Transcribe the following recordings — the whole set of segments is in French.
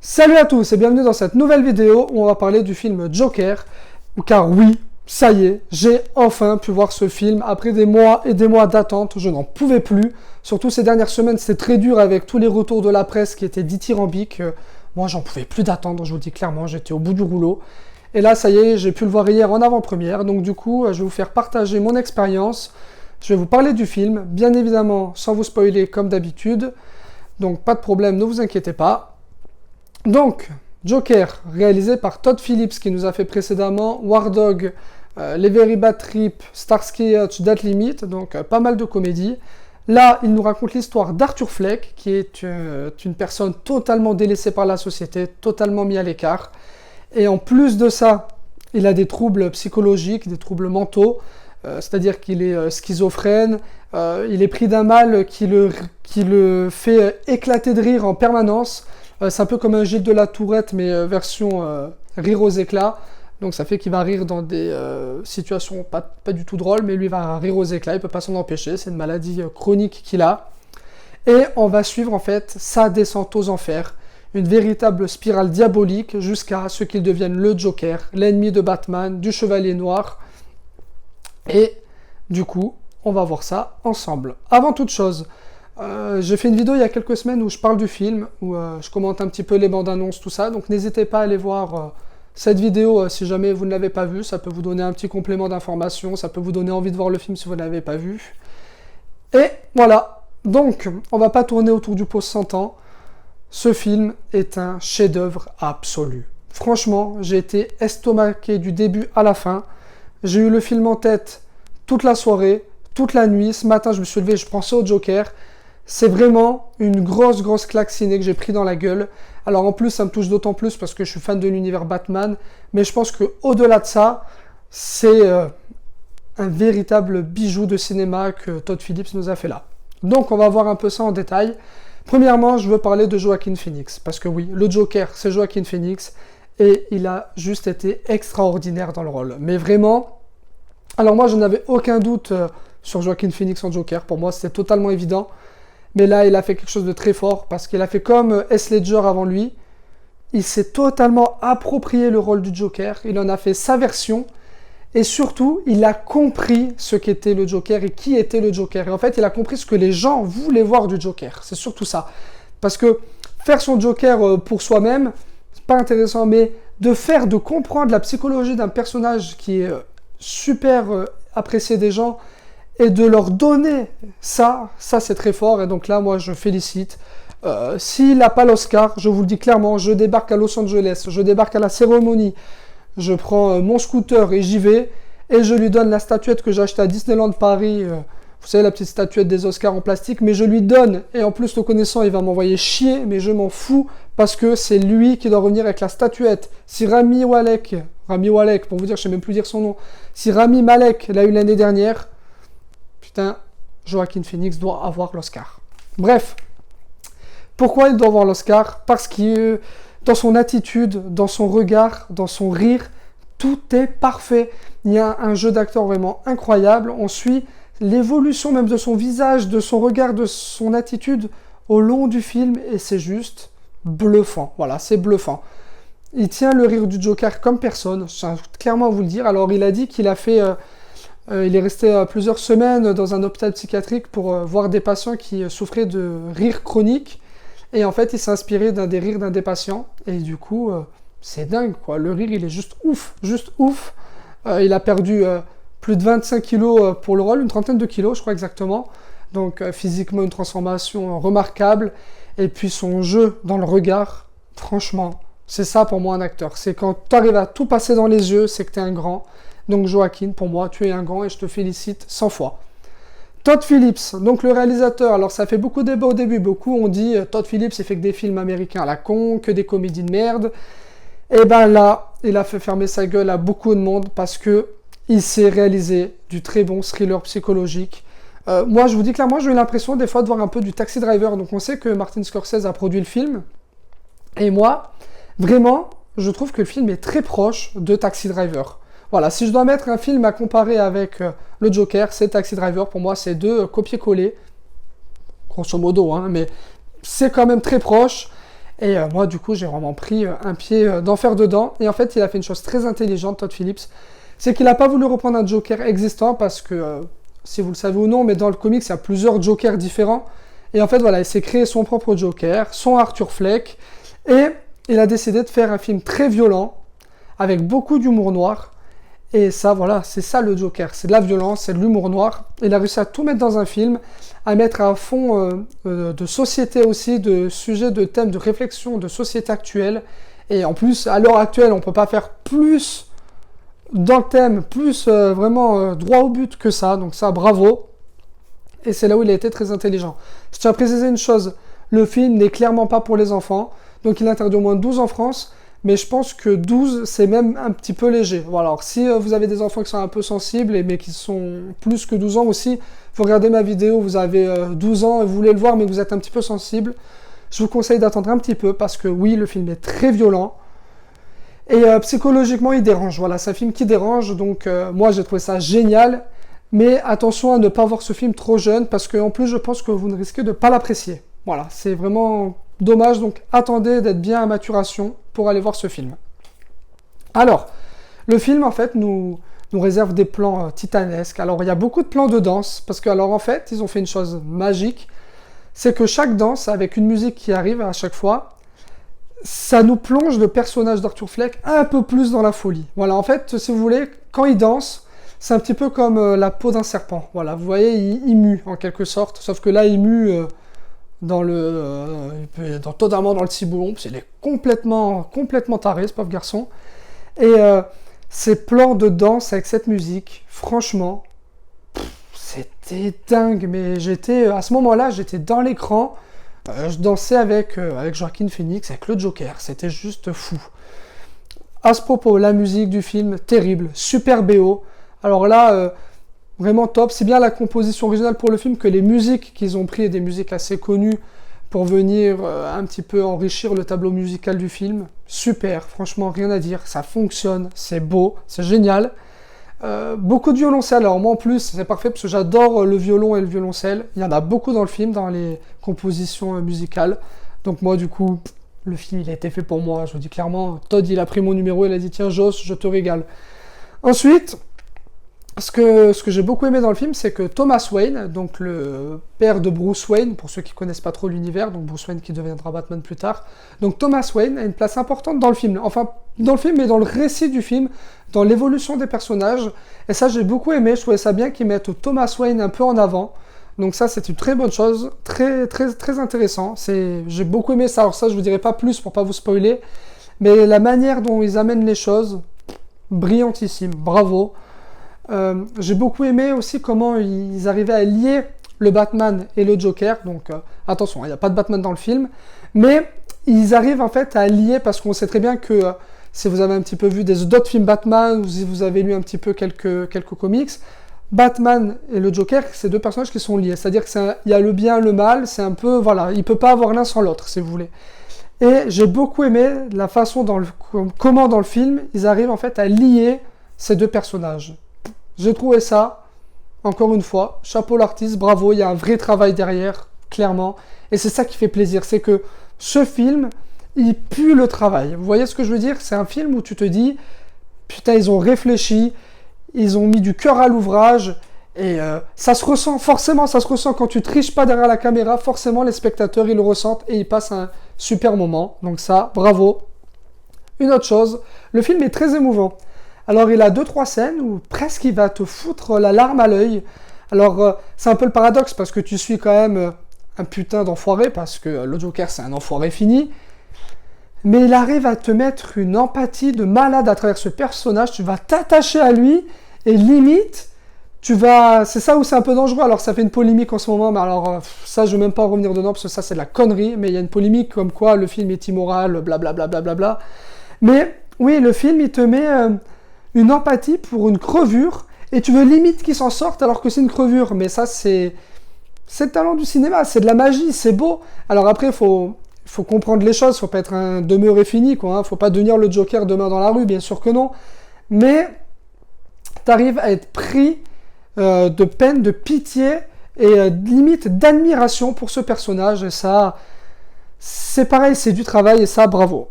Salut à tous et bienvenue dans cette nouvelle vidéo où on va parler du film Joker. Car oui, ça y est, j'ai enfin pu voir ce film après des mois et des mois d'attente. Je n'en pouvais plus. Surtout ces dernières semaines, c'était très dur avec tous les retours de la presse qui étaient dithyrambiques. Moi, j'en pouvais plus d'attendre, je vous le dis clairement, j'étais au bout du rouleau. Et là, ça y est, j'ai pu le voir hier en avant-première. Donc du coup, je vais vous faire partager mon expérience. Je vais vous parler du film, bien évidemment, sans vous spoiler comme d'habitude. Donc pas de problème, ne vous inquiétez pas. Donc, Joker, réalisé par Todd Phillips, qui nous a fait précédemment War Dog, Les Very Bad Trip, Starsky Hutch, Death Limit, donc pas mal de comédies. Là, il nous raconte l'histoire d'Arthur Fleck, qui est une personne totalement délaissée par la société, totalement mis à l'écart. Et en plus de ça, il a des troubles psychologiques, des troubles mentaux, c'est-à-dire qu'il est schizophrène, il est pris d'un mal qui le fait éclater de rire en permanence. C'est un peu comme un Gilles de la Tourette, mais version rire aux éclats. Donc ça fait qu'il va rire dans des situations pas du tout drôles, mais lui va rire aux éclats, il ne peut pas s'en empêcher, c'est une maladie chronique qu'il a. Et on va suivre en fait sa descente aux enfers, une véritable spirale diabolique jusqu'à ce qu'il devienne le Joker, l'ennemi de Batman, du Chevalier Noir. Et du coup, on va voir ça ensemble. Avant toute chose, j'ai fait une vidéo il y a quelques semaines où je parle du film, où je commente un petit peu les bandes annonces, tout ça. Donc n'hésitez pas à aller voir cette vidéo si jamais vous ne l'avez pas vue. Ça peut vous donner un petit complément d'information, ça peut vous donner envie de voir le film si vous ne l'avez pas vu. Et voilà, donc on va pas tourner autour du pot 100 ans. Ce film est un chef-d'œuvre absolu. Franchement, j'ai été estomaqué du début à la fin. J'ai eu le film en tête toute la soirée, toute la nuit. Ce matin, je me suis levé, je pensais au Joker. C'est vraiment une grosse claque ciné que j'ai pris dans la gueule. Alors en plus, ça me touche d'autant plus parce que je suis fan de l'univers Batman. Mais je pense qu'au-delà de ça, c'est un véritable bijou de cinéma que Todd Phillips nous a fait là. Donc on va voir un peu ça en détail. Premièrement, je veux parler de Joaquin Phoenix. Parce que oui, le Joker, c'est Joaquin Phoenix. Et il a juste été extraordinaire dans le rôle. Mais vraiment... Alors moi, je n'avais aucun doute sur Joaquin Phoenix en Joker. Pour moi, c'était totalement évident. Mais là, il a fait quelque chose de très fort parce qu'il a fait comme Heath Ledger avant lui. Il s'est totalement approprié le rôle du Joker. Il en a fait sa version. Et surtout, il a compris ce qu'était le Joker et qui était le Joker. Et en fait, il a compris ce que les gens voulaient voir du Joker. C'est surtout ça. Parce que faire son Joker pour soi-même, c'est pas intéressant. Mais de comprendre la psychologie d'un personnage qui est super apprécié des gens, et de leur donner ça c'est très fort. Et donc là, moi, je félicite. S'il n'a pas l'Oscar, je vous le dis clairement, je débarque à Los Angeles, je débarque à la cérémonie, je prends mon scooter et j'y vais, et je lui donne la statuette que j'ai achetée à Disneyland Paris, vous savez, la petite statuette des Oscars en plastique, mais je lui donne, et en plus, le connaissant, il va m'envoyer chier, mais je m'en fous, parce que c'est lui qui doit revenir avec la statuette. Si Rami Malek, pour vous dire, je sais même plus dire son nom, si Rami Malek l'a eu l'année dernière, putain, Joaquin Phoenix doit avoir l'Oscar. Bref, pourquoi il doit avoir l'Oscar? Parce que dans son attitude, dans son regard, dans son rire, tout est parfait. Il y a un jeu d'acteur vraiment incroyable. On suit l'évolution même de son visage, de son regard, de son attitude au long du film et c'est juste bluffant. Voilà, c'est bluffant. Il tient le rire du Joker comme personne, je tiens clairement à vous le dire. Alors il a dit qu'il a fait... il est resté plusieurs semaines dans un hôpital psychiatrique pour voir des patients qui souffraient de rire chronique. Et en fait, il s'est inspiré des rires d'un des patients. Et du coup, c'est dingue, quoi. Le rire, il est juste ouf, juste ouf. Il a perdu plus de 25 kilos pour le rôle, une trentaine de kilos, je crois exactement. Donc physiquement, une transformation remarquable. Et puis son jeu dans le regard, franchement, c'est ça pour moi un acteur. C'est quand tu arrives à tout passer dans les yeux, c'est que tu es un grand. Donc Joaquin, pour moi, tu es un grand et je te félicite 100 fois. Todd Phillips, donc le réalisateur, alors ça fait beaucoup de débat au début, beaucoup ont dit Todd Phillips il fait que des films américains à la con, que des comédies de merde. Et ben là, il a fait fermer sa gueule à beaucoup de monde parce que il s'est réalisé du très bon thriller psychologique. Moi je vous dis clairement, j'ai eu l'impression des fois de voir un peu du Taxi Driver, donc on sait que Martin Scorsese a produit le film. Et moi, vraiment, je trouve que le film est très proche de Taxi Driver. Voilà, si je dois mettre un film à comparer avec le Joker, c'est Taxi Driver. Pour moi, c'est deux copier-coller. Grosso modo, hein, mais c'est quand même très proche. Et moi, du coup, j'ai vraiment pris un pied d'enfer dedans. Et en fait, il a fait une chose très intelligente, Todd Phillips, c'est qu'il n'a pas voulu reprendre un Joker existant parce que, si vous le savez ou non, mais dans le comics, il y a plusieurs Jokers différents. Et en fait, voilà, il s'est créé son propre Joker, son Arthur Fleck, et il a décidé de faire un film très violent, avec beaucoup d'humour noir. Et ça, voilà, c'est ça le Joker, c'est de la violence, c'est de l'humour noir. Il a réussi à tout mettre dans un film, à mettre un fond de société aussi, de sujets, de thèmes, de réflexion, de société actuelle. Et en plus, à l'heure actuelle, on ne peut pas faire plus dans le thème, plus vraiment droit au but que ça. Donc ça, bravo. Et c'est là où il a été très intelligent. Je tiens à préciser une chose, le film n'est clairement pas pour les enfants. Donc il est interdit au moins 12 en France. Mais je pense que 12, c'est même un petit peu léger. Voilà, alors si vous avez des enfants qui sont un peu sensibles, mais qui sont plus que 12 ans aussi, vous regardez ma vidéo, vous avez 12 ans et vous voulez le voir, mais vous êtes un petit peu sensible, je vous conseille d'attendre un petit peu, parce que oui, le film est très violent. Et psychologiquement, il dérange. Voilà, c'est un film qui dérange, donc moi j'ai trouvé ça génial. Mais attention à ne pas voir ce film trop jeune, parce qu'en plus, je pense que vous ne risquez de ne pas l'apprécier. Voilà, c'est vraiment dommage, donc attendez d'être bien à maturation pour aller voir ce film. Alors, le film, en fait, nous réserve des plans titanesques. Alors, il y a beaucoup de plans de danse, parce que, alors, en fait, ils ont fait une chose magique, c'est que chaque danse, avec une musique qui arrive à chaque fois, ça nous plonge le personnage d'Arthur Fleck un peu plus dans la folie. Voilà, en fait, si vous voulez, quand il danse, c'est un petit peu comme la peau d'un serpent. Voilà, vous voyez, il mue, en quelque sorte, sauf que là, il mue totalement dans le ciboulon, parce qu'il est complètement taré, ce pauvre garçon. Et ces plans de danse avec cette musique, franchement, c'était dingue. Mais à ce moment-là, j'étais dans l'écran, je dansais avec Joaquin Phoenix, avec le Joker, c'était juste fou. À ce propos, la musique du film, terrible, super BO. Alors là, vraiment top. C'est bien la composition originale pour le film que les musiques qu'ils ont pris, des musiques assez connues, pour venir un petit peu enrichir le tableau musical du film. Super, franchement, rien à dire. Ça fonctionne, c'est beau, c'est génial. Beaucoup de violoncelle. Alors moi en plus, c'est parfait parce que j'adore le violon et le violoncelle. Il y en a beaucoup dans le film, dans les compositions musicales. Donc moi du coup, le film il a été fait pour moi. Je vous dis clairement, Todd il a pris mon numéro, il a dit tiens Joss, je te régale. Ensuite, ce que j'ai beaucoup aimé dans le film, c'est que Thomas Wayne, donc le père de Bruce Wayne, pour ceux qui connaissent pas trop l'univers, donc Bruce Wayne qui deviendra Batman plus tard, donc Thomas Wayne a une place importante dans le film. Enfin, dans le film, mais dans le récit du film, dans l'évolution des personnages. Et ça, j'ai beaucoup aimé. Je trouvais ça bien qu'ils mettent Thomas Wayne un peu en avant. Donc ça, c'est une très bonne chose, très intéressant. J'ai beaucoup aimé ça. Alors ça, je vous dirai pas plus pour pas vous spoiler, mais la manière dont ils amènent les choses, brillantissime. Bravo. J'ai beaucoup aimé aussi comment ils arrivaient à lier le Batman et le Joker. Donc attention, il n'y a pas de Batman dans le film, mais ils arrivent en fait à lier, parce qu'on sait très bien que si vous avez un petit peu vu d'autres films Batman, ou si vous avez lu un petit peu quelques comics, Batman et le Joker, c'est deux personnages qui sont liés. C'est-à-dire qu'il y a le bien, le mal, c'est un peu, voilà, il ne peut pas avoir l'un sans l'autre, si vous voulez. Et j'ai beaucoup aimé la façon comment dans le film, ils arrivent en fait à lier ces deux personnages. J'ai trouvé ça, encore une fois, chapeau l'artiste, bravo, il y a un vrai travail derrière, clairement. Et c'est ça qui fait plaisir, c'est que ce film, il pue le travail. Vous voyez ce que je veux dire? C'est un film où tu te dis, putain, ils ont réfléchi, ils ont mis du cœur à l'ouvrage, et ça se ressent, forcément, ça se ressent quand tu triches pas derrière la caméra, forcément les spectateurs, ils le ressentent, et ils passent un super moment. Donc ça, bravo. Une autre chose, le film est très émouvant. Alors il a 2-3 scènes où presque il va te foutre la larme à l'œil. Alors c'est un peu le paradoxe parce que tu suis quand même un putain d'enfoiré, parce que le Joker c'est un enfoiré fini. Mais il arrive à te mettre une empathie de malade à travers ce personnage. Tu vas t'attacher à lui et limite, c'est ça où c'est un peu dangereux. Alors ça fait une polémique en ce moment, mais alors ça je ne vais même pas en revenir dedans parce que ça c'est de la connerie. Mais il y a une polémique comme quoi le film est immoral, blablabla. Bla bla bla. Mais oui, le film il te met une empathie pour une crevure, et tu veux limite qu'il s'en sorte alors que c'est une crevure. Mais ça, c'est le talent du cinéma, c'est de la magie, c'est beau. Alors après, il faut comprendre les choses, faut pas être un demeuré fini, quoi. Faut pas devenir le Joker demain dans la rue, bien sûr que non. Mais tu arrives à être pris de peine, de pitié, et limite d'admiration pour ce personnage. Et ça, c'est pareil, c'est du travail et ça, bravo.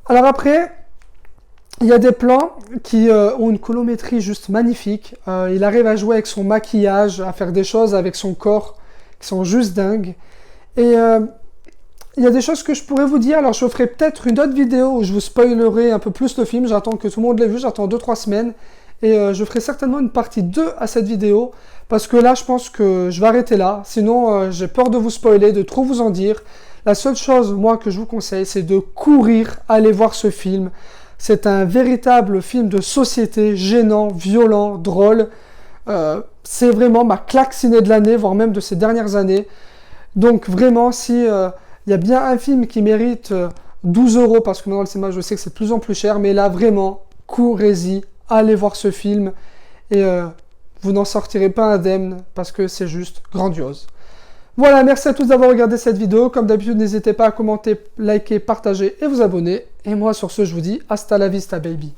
Alors après, il y a des plans qui ont une colorimétrie juste magnifique. Il arrive à jouer avec son maquillage, à faire des choses avec son corps qui sont juste dingues. Et il y a des choses que je pourrais vous dire. Alors je ferai peut-être une autre vidéo où je vous spoilerai un peu plus le film. J'attends que tout le monde l'ait vu, j'attends 2-3 semaines. Et je ferai certainement une partie 2 à cette vidéo. Parce que là, je pense que je vais arrêter là. Sinon, j'ai peur de vous spoiler, de trop vous en dire. La seule chose, moi, que je vous conseille, c'est de courir, aller voir ce film. C'est un véritable film de société, gênant, violent, drôle. C'est vraiment ma claque ciné de l'année, voire même de ces dernières années. Donc vraiment, si il y a bien un film qui mérite 12 €, parce que dans le cinéma, je sais que c'est de plus en plus cher, mais là, vraiment, courez-y, allez voir ce film, et vous n'en sortirez pas indemne, parce que c'est juste grandiose. Voilà, merci à tous d'avoir regardé cette vidéo. Comme d'habitude, n'hésitez pas à commenter, liker, partager et vous abonner. Et moi, sur ce, je vous dis hasta la vista, baby.